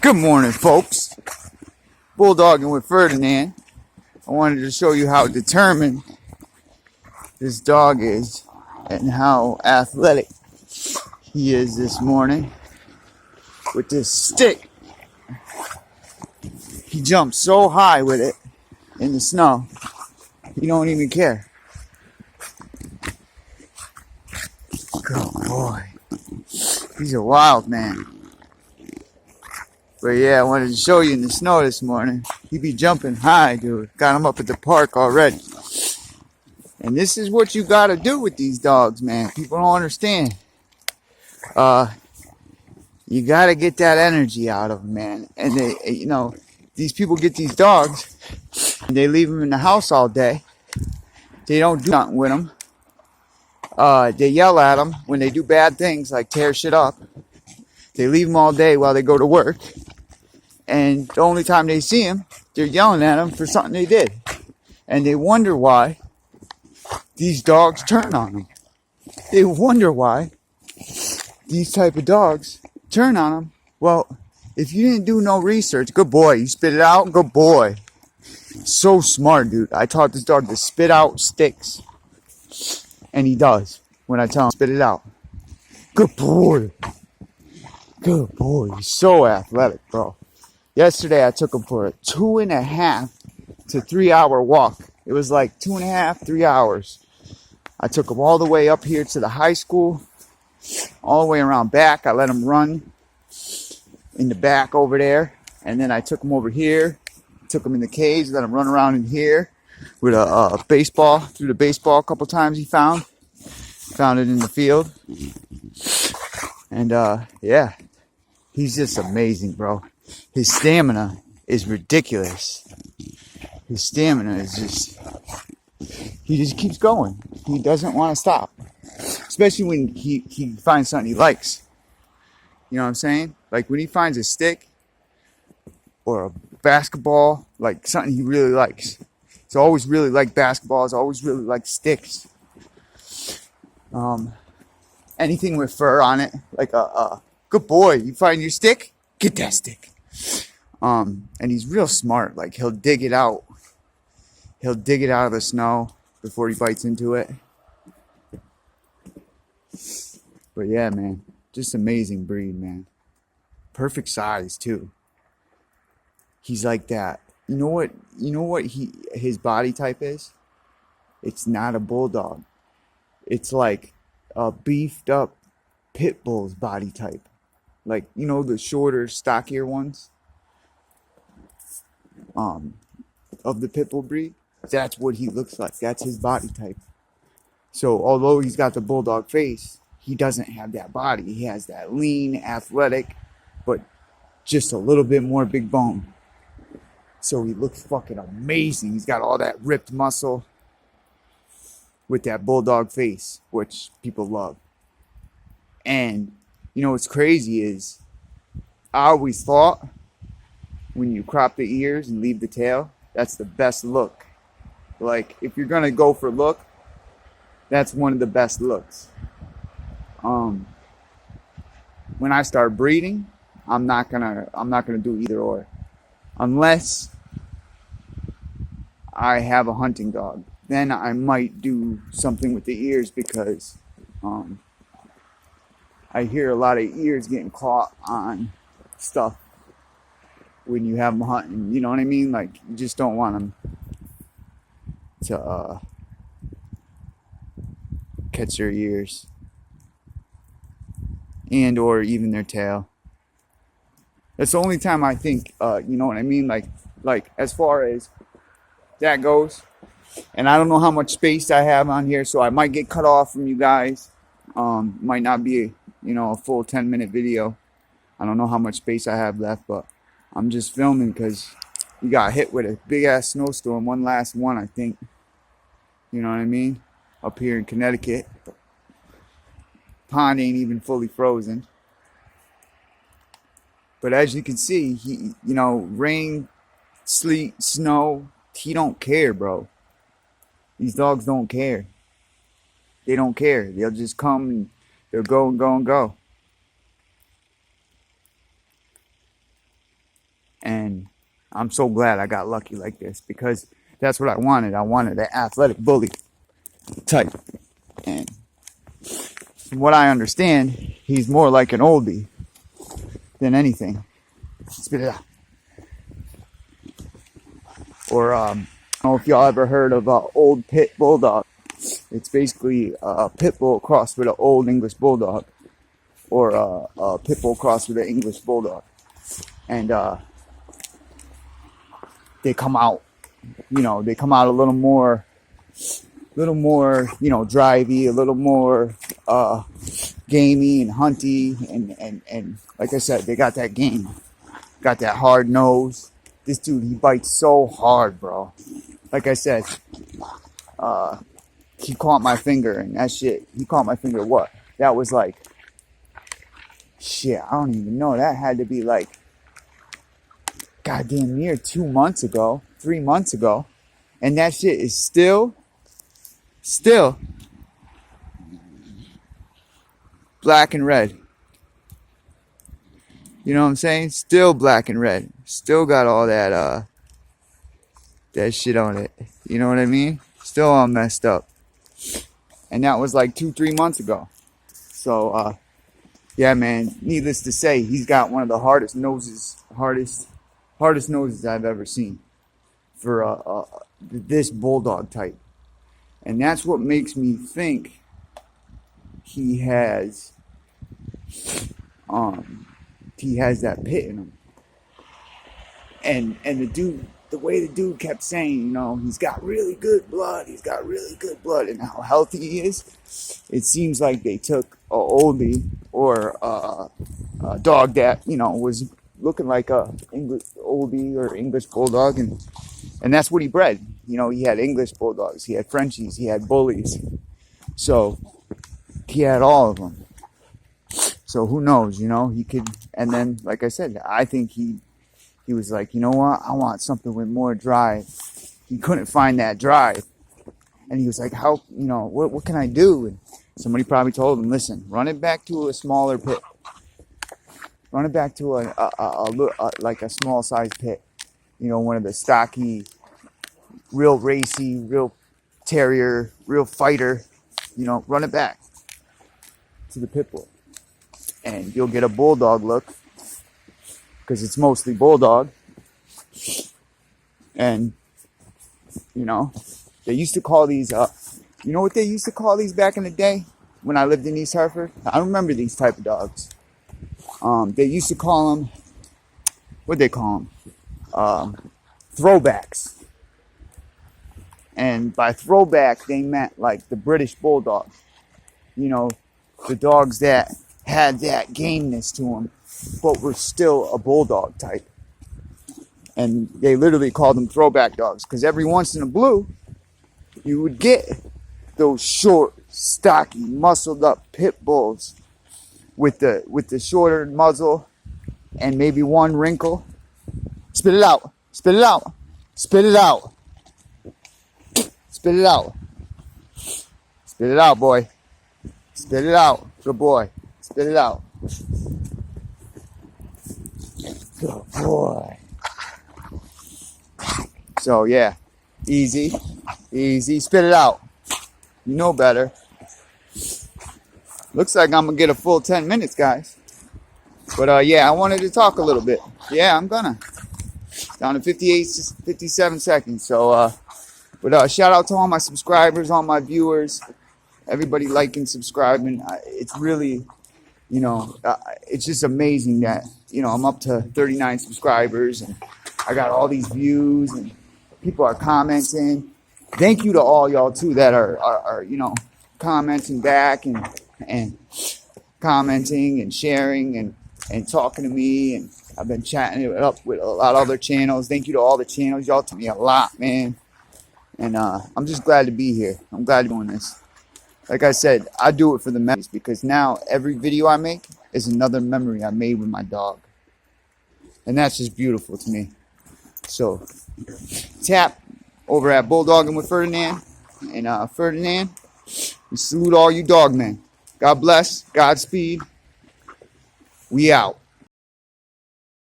Good morning, folks. Bulldogging with Ferdinand. I wanted to show you how determined this dog is and how athletic he is this morning with this stick. He jumps so high with it in the snow, he don't even care. Good boy. He's a wild man. But yeah, I wanted to show you in the snow this morning. He be jumping high, dude. Got him up at the park already. And this is what you gotta do with these dogs, man. People don't understand. You gotta get that energy out of them, man. And they, these people get these dogs and they leave them in the house all day. They don't do nothing with them. They yell at them when they do bad things, like tear shit up. They leave them all day while they go to work. And the only time they see him, they're yelling at him for something they did. And they wonder why these dogs turn on them. They wonder why these type of dogs turn on them. Well, if you didn't do no research, good boy. You spit it out, good boy. So smart, dude. I taught this dog to spit out sticks. And he does when I tell him, spit it out. Good boy. Good boy. He's so athletic, bro. Yesterday, I took him for a 2.5 to 3 hour walk. It was like 2.5, 3 hours. I took him all the way up here to the high school, all the way around back. I let him run in the back over there. And then I took him over here, took him in the cage, let him run around in here with a baseball, threw the baseball a couple times he found it in the field. And yeah, he's just amazing, bro. His stamina is ridiculous. His stamina is just, he just keeps going. He doesn't want to stop. Especially when he finds something he likes. You know what I'm saying? Like when he finds a stick or a basketball, like something he really likes. He's always really liked basketball. He's always really liked sticks. Anything with fur on it, like a good boy. You find your stick, get that stick. And he's real smart. Like he'll dig it out. He'll dig it out of the snow before he bites into it. But yeah, man, just amazing breed, man. Perfect size too. He's like that. You know what his body type is? It's not a bulldog. It's like a beefed up pit bull's body type. Like, the shorter, stockier ones of the pit bull breed. That's what he looks like. That's his body type. So although he's got the bulldog face, he doesn't have that body. He has that lean, athletic, but just a little bit more big bone. So he looks fucking amazing. He's got all that ripped muscle with that bulldog face, which people love. And what's crazy is I always thought when you crop the ears and leave the tail, that's the best look. Like if you're gonna go for look, that's one of the best looks. When I start breeding, I'm not gonna do either or, unless I have a hunting dog. Then I might do something with the ears because I hear a lot of ears getting caught on stuff when you have them hunting. You know what I mean? Like you just don't want them to catch their ears and or even their tail. That's the only time I think, you know what I mean? Like as far as that goes. And I don't know how much space I have on here, so I might get cut off from you guys. Might not be, a full 10-minute video. I don't know how much space I have left, but I'm just filming because we got hit with a big-ass snowstorm. One last one, I think. You know what I mean? Up here in Connecticut. Pond ain't even fully frozen. But as you can see, he, rain, sleet, snow, he don't care, bro. These dogs don't care. They don't care. They'll just come and they'll go and go and go. And I'm so glad I got lucky like this, because that's what I wanted. I wanted an athletic bully type. And from what I understand, he's more like an oldie than anything. Spit it out. Or, I don't know if y'all ever heard of old pit bulldog. It's basically a pit bull crossed with an old English bulldog, or a pit bull crossed with an English bulldog. And they come out, they come out a little more, drivey, a little more gamey and hunty, and like I said, they got that game, got that hard nose. This dude, he bites so hard, bro. Like I said, he caught my finger, and that shit, he caught my finger, what? That was like, shit, I don't even know. That had to be like, goddamn near 2 months ago, 3 months ago. And that shit is still black and red. You know what I'm saying? Still black and red. Still got all that shit on it. You know what I mean? Still all messed up. And that was like 2-3 months ago. So yeah, man, needless to say, he's got one of the hardest noses I've ever seen for this bulldog type. And that's what makes me think he has that pit in him. And the way the dude kept saying, he's got really good blood, and how healthy he is. It seems like they took a oldie or a dog that, was looking like a English oldie or English bulldog, and that's what he bred. He had English bulldogs, he had Frenchies, he had bullies. So he had all of them. So who knows, he could. And then, like I said, I think he was like, you know what, I want something with more drive. He couldn't find that drive. And he was like, how, what can I do? And somebody probably told him, listen, run it back to a smaller pit. Run it back to like a small size pit. One of the stocky, real racy, real terrier, real fighter. Run it back to the pit bull. And you'll get a bulldog look, because it's mostly bulldog. And, they used to call these, you know what they used to call these back in the day when I lived in East Hartford? I remember these type of dogs. They used to call them, what'd they call them? Throwbacks. And by throwback, they meant like the British bulldog. The dogs that had that gameness to them, but were still a bulldog type. And they literally called them throwback dogs, because every once in a blue, you would get those short, stocky, muscled up pit bulls with the shorter muzzle and maybe one wrinkle. Spit it out. Spit it out. Spit it out. Spit it out. Spit it out, boy. Spit it out. Good boy. Spit it out. Good boy. So yeah, easy. Spit it out. You know better. Looks like I'm gonna get a full 10 minutes, guys. But yeah, I wanted to talk a little bit. Yeah, I'm gonna. Down to 57 seconds. So but shout out to all my subscribers, all my viewers, everybody liking, subscribing. It's really, it's just amazing that, I'm up to 39 subscribers and I got all these views and people are commenting. Thank you to all y'all too that are commenting back and commenting and sharing and talking to me, and I've been chatting it up with a lot of other channels. Thank you to all the channels. Y'all tell me a lot, man. And I'm just glad to be here. I'm glad doing this. Like I said, I do it for the memories, because now every video I make is another memory I made with my dog. And that's just beautiful to me. So, tap over at Bulldogging with Ferdinand. And Ferdinand, we salute all you dog men. God bless. Godspeed. We out.